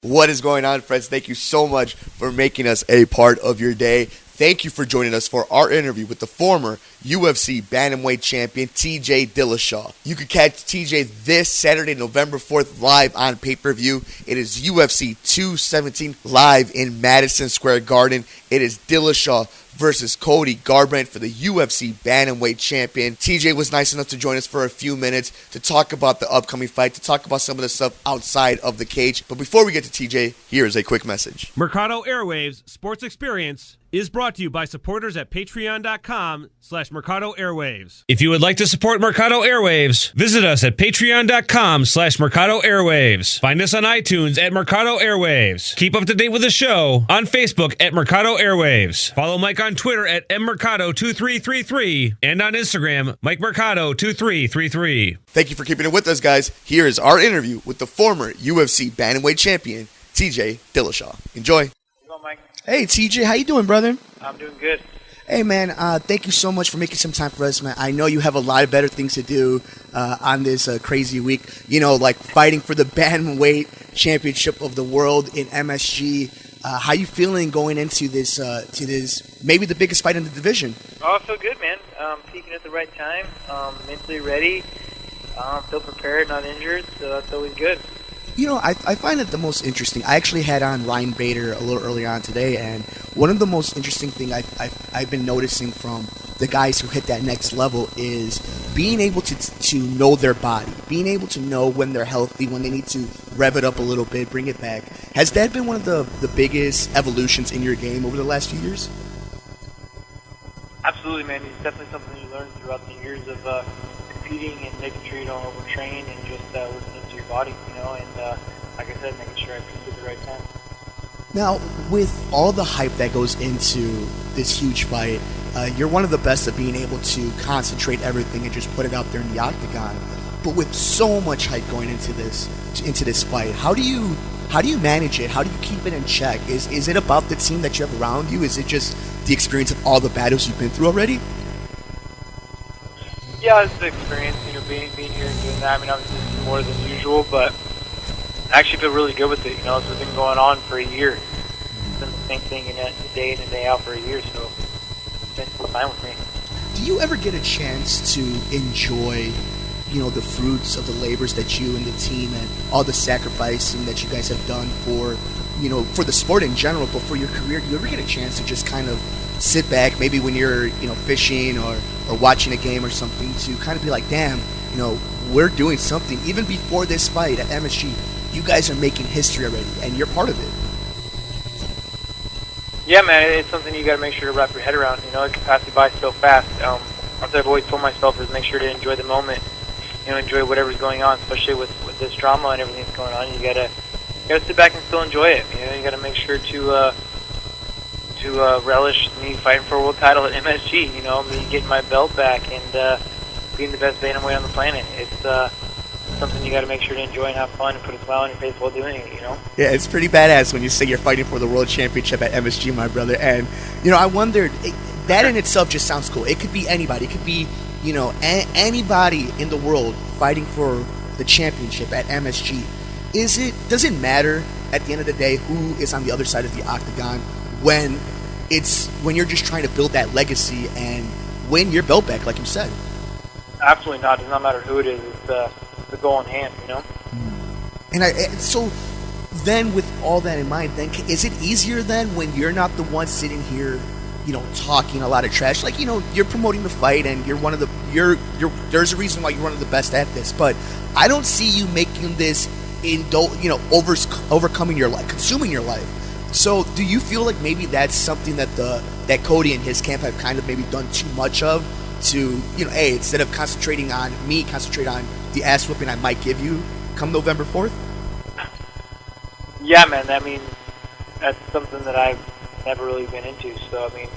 What is going on, friends? Thank you so much for making us a part of your day. Thank you for joining us for our interview with the former UFC Bantamweight Champion, TJ Dillashaw. You can catch TJ this Saturday, November 4th, live on pay-per-view. It is UFC 217 live in Madison Square Garden. It is Dillashaw versus Cody Garbrandt for the UFC Bantamweight Champion. TJ was nice enough to join us for a few minutes to talk about the upcoming fight, to talk about some of the stuff outside of the cage. But before we get to TJ, here is a quick message. Mercado Airwaves Sports Experience is brought to you by supporters at patreon.com/Mercado Airwaves. If you would like to support Mercado Airwaves, visit us at patreon.com/Mercado Airwaves. Find us on iTunes at Mercado Airwaves. Keep up to date with the show on Facebook at Mercado Airwaves. Follow Mike on Twitter at mmercado2333 and on Instagram, MikeMercado2333. Thank you for keeping it with us, guys. Here is our interview with the former UFC Bantamweight Champion, TJ Dillashaw. Enjoy. Hello, Mike. Hey, TJ, how you doing, brother? I'm doing good. Hey, man, thank you so much for making some time for us, man. I know you have a lot of better things to do on this crazy week. You know, like fighting for the Bantamweight Championship of the world in MSG. How you feeling going into this, maybe the biggest fight in the division? Oh, I feel good, man. Peaking at the right time. Mentally ready. Feel prepared, not injured, so that's always good. You know, I find it the most interesting. I actually had on Ryan Bader a little earlier on today, and one of the most interesting things I've been noticing from the guys who hit that next level is being able to know their body, being able to know when they're healthy, when they need to rev it up a little bit, bring it back. Has that been one of the biggest evolutions in your game over the last few years? Absolutely, man. It's definitely something you learn throughout the years of competing and making sure you don't overtrain and just listening to your body, you know, and like I said, making sure I peak at the right time. Now, with all the hype that goes into this huge fight, you're one of the best at being able to concentrate everything and just put it out there in the octagon. But with so much hype going into this fight, how do you manage it? How do you keep it in check? Is it about the team that you have around you? Is it just the experience of all the battles you've been through already? Yeah, it's the experience, you know, being here and doing that. I mean, obviously it's more than usual, but I actually feel really good with it. You know, this has been going on for a year. It's been the same thing day in and day out for a year, so it's been fine with me. Do you ever get a chance to enjoy, you know, the fruits of the labors that you and the team and all the sacrificing that you guys have done for, you know, for the sport in general, but for your career? Do you ever get a chance to just kind of sit back, maybe when you're, you know, fishing or watching a game or something, to kind of be like, damn, you know, we're doing something. Even before this fight at MSG, you guys are making history already, and you're part of it. Yeah, man, it's something you got to make sure to wrap your head around. You know, it can pass you by so fast. What I've always told myself is make sure to enjoy the moment. You know, enjoy whatever's going on, especially with this drama and everything that's going on. You gotta sit back and still enjoy it. You know, you gotta make sure to relish me fighting for a world title at MSG. You know, me getting my belt back and being the best bantamweight on the planet. It's something you got to make sure to enjoy and have fun and put a smile on your face while doing it, you know? Yeah, it's pretty badass when you say you're fighting for the World Championship at MSG, my brother. And, you know, I wondered, that in itself just sounds cool. It could be anybody. It could be, you know, anybody in the world fighting for the championship at MSG. Does it matter at the end of the day who is on the other side of the octagon when you're just trying to build that legacy and win your belt back, like you said? Absolutely not. It does not matter who it is. It's the goal in hand, you know? And so then with all that in mind, then is it easier then when you're not the one sitting here, you know, talking a lot of trash? Like, you know, you're promoting the fight and you're one of the there's a reason why you're one of the best at this, but I don't see you making this overcoming your life, consuming your life. So do you feel like maybe that's something that that Cody and his camp have kind of maybe done too much of, to, you know, hey, instead of concentrating on me, concentrate on the ass whooping I might give you come November 4th? Yeah, man, I mean, that's something that I've never really been into, so, I mean,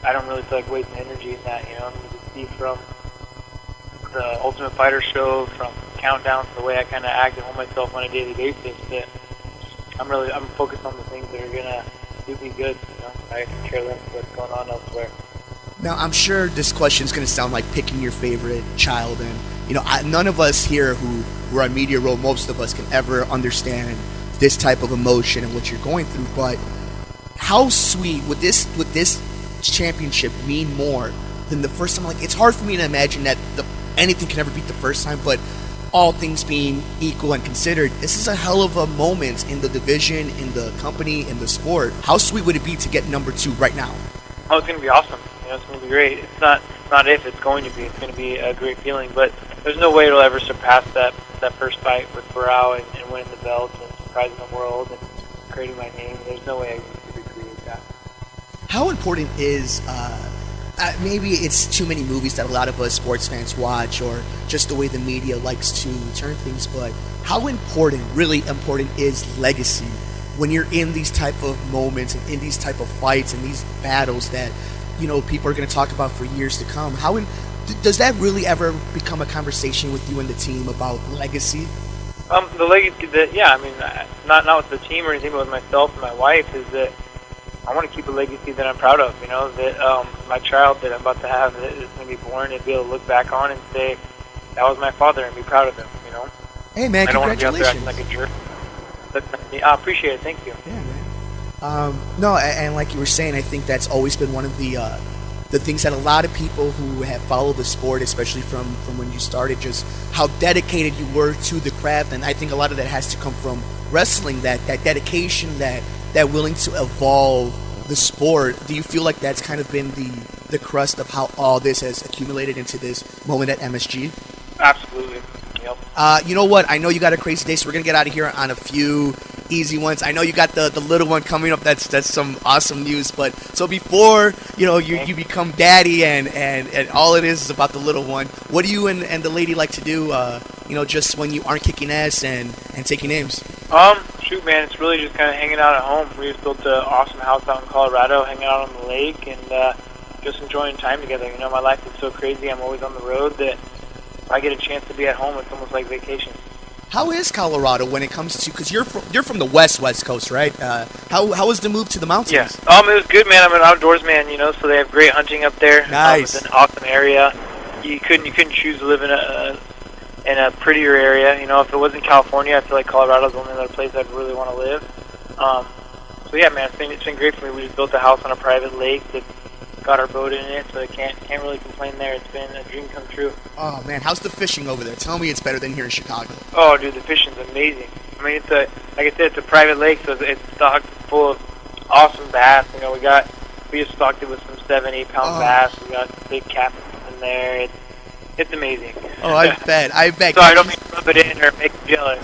I don't really feel like wasting energy in that, you know? I mean, you can see from the Ultimate Fighter show, from countdowns, the way I kind of act and hold myself on a daily basis, that I'm focused on the things that are going to do me good, you know? I can care less what's going on elsewhere. Now, I'm sure this question is going to sound like picking your favorite child, and, you know, none of us here who are on media row, most of us can ever understand this type of emotion and what you're going through. But how sweet would this championship mean more than the first time? Like, it's hard for me to imagine that anything can ever beat the first time, but all things being equal and considered, this is a hell of a moment in the division, in the company, in the sport. How sweet would it be to get number 2 right now? Oh, it's going to be awesome. It's going to be great. It's not if, it's going to be. It's going to be a great feeling, but there's no way it'll ever surpass that first fight with Barao and winning the belt and surprising the world and creating my name. There's no way I could recreate that. How important is maybe it's too many movies that a lot of us sports fans watch, or just the way the media likes to turn things, but how important, really important, is legacy when you're in these type of moments and in these type of fights and these battles that, people are going to talk about for years to come? Does that really ever become a conversation with you and the team about legacy? The legacy, not with the team or anything, but with myself and my wife, is that I want to keep a legacy that I'm proud of, that my child that I'm about to have is going to be born and be able to look back on and say, that was my father, and be proud of him, Hey, man, I don't want to be out congratulations. there acting like a jerk. I appreciate it. Thank you. Yeah, man. No, and like you were saying, I think that's always been one of the things that a lot of people who have followed the sport, especially from when you started, just how dedicated you were to the craft. And I think a lot of that has to come from wrestling, that dedication, that willing to evolve the sport. Do you feel like that's kind of been the crust of how all this has accumulated into this moment at MSG? Absolutely. Yep. You know what? I know you got a crazy day, so we're going to get out of here on a few easy ones. I know you got the little one coming up. That's some awesome news. But so before, you become daddy and all it is about the little one, what do you and the lady like to do, just when you aren't kicking ass and taking names? Shoot, man, it's really just kind of hanging out at home. We just built an awesome house out in Colorado, hanging out on the lake, and just enjoying time together. My life is so crazy. I'm always on the road that if I get a chance to be at home, it's almost like vacation. How is Colorado when it comes to, because you're from the West Coast, right? How was the move to the mountains? Yeah. It was good, man. I'm an outdoors man, so they have great hunting up there. Nice. It's an awesome area. You couldn't choose to live in a prettier area. If it wasn't California, I feel like Colorado's the only other place I'd really want to live. So yeah, man, it's been great for me. We just built a house on a private lake that got our boat in it, so I can't really complain there. It's been a dream come true. Oh man, how's the fishing over there? Tell me it's better than here in Chicago. Oh, dude, the fishing's amazing. It's like I said, it's a private lake, so it's stocked full of awesome bass. We just stocked it with some 7-8 pound bass. We got big catfish in there. It's amazing. Oh, I bet. So I don't mean to rub it in or make you jealous.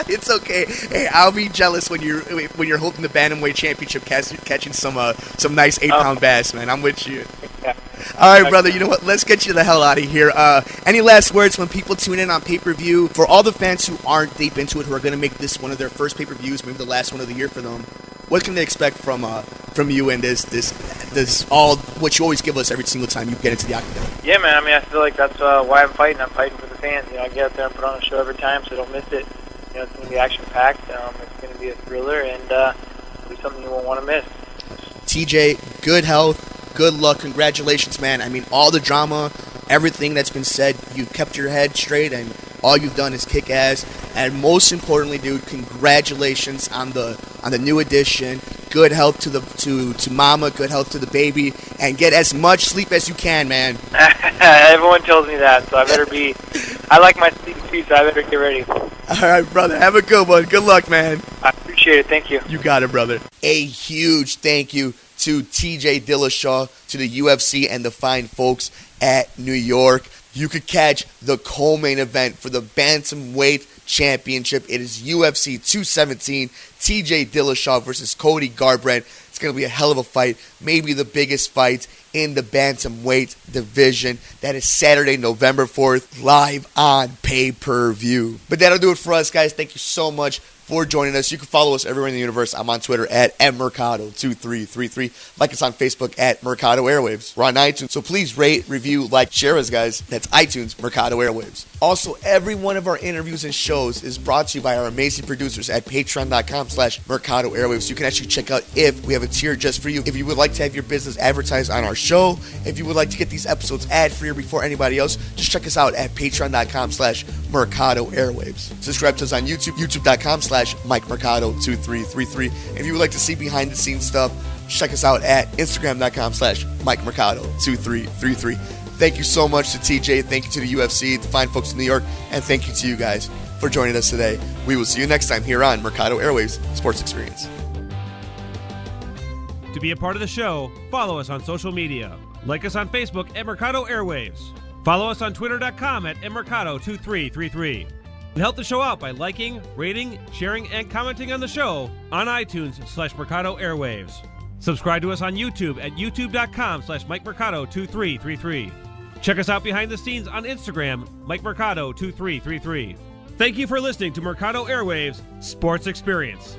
It's okay. Hey, I'll be jealous when you're holding the Bantamweight Championship, catching some nice 8-pound bass, man. I'm with you. Yeah. All right, brother. You know what? Let's get you the hell out of here. Any last words when people tune in on pay-per-view? For all the fans who aren't deep into it, who are going to make this one of their first pay-per-views, maybe the last one of the year for them, what can they expect from you and this all what you always give us every single time you get into the octagon? Yeah, man. I feel like that's why I'm fighting. I'm fighting for the fans. I get out there and put on a show every time, so don't miss it. It's going to be action-packed. It's going to be a thriller, and it'll be something you won't want to miss. TJ, good health, good luck, congratulations, man. All the drama, everything that's been said, you've kept your head straight, and all you've done is kick ass. And most importantly, dude, congratulations on the new addition. Good health to mama, good health to the baby, and get as much sleep as you can, man. Everyone tells me that, so I like my sleep too, so I better get ready. All right, brother, have a good one. Good luck, man. I appreciate it. Thank you. You got it, brother. A huge thank you to TJ Dillashaw, to the UFC, and the fine folks at New York. You could catch the co-main event for the Bantamweight Championship. It is UFC 217, TJ Dillashaw versus Cody Garbrandt. It's going to be a hell of a fight, maybe the biggest fight in the Bantamweight division. That is Saturday, November 4th, live on pay-per-view. But that'll do it for us, guys. Thank you so much for joining us. You can follow us everywhere in the universe. I'm on Twitter at Mercado2333. Like us on Facebook at Mercado Airwaves. We're on iTunes, so please rate, review, like, share us, guys. That's iTunes, Mercado Airwaves. Also, every one of our interviews and shows is brought to you by our amazing producers at patreon.com/Mercado Airwaves. You can actually check out if we have a tier just for you. If you would like to have your business advertised on our show, if you would like to get these episodes ad-free or before anybody else, just check us out at patreon.com/Mercado Airwaves. Subscribe to us on YouTube, youtube.com/ Instagram.com/MikeMercado2333. If you would like to see behind the scenes stuff, check us out at Instagram.com/MikeMercado2333. Thank you so much to TJ. Thank you to the UFC, the fine folks in New York, and thank you to you guys for joining us today. We will see you next time here on Mercado Airwaves Sports Experience. To be a part of the show, follow us on social media. Like us on Facebook at Mercado Airwaves. Follow us on Twitter.com at mmercado2333. And help the show out by liking, rating, sharing, and commenting on the show on iTunes/Mercado Airwaves. Subscribe to us on YouTube at youtube.com/MikeMercado2333. Check us out behind the scenes on Instagram, MikeMercado2333. Thank you for listening to Mercado Airwaves Sports Experience.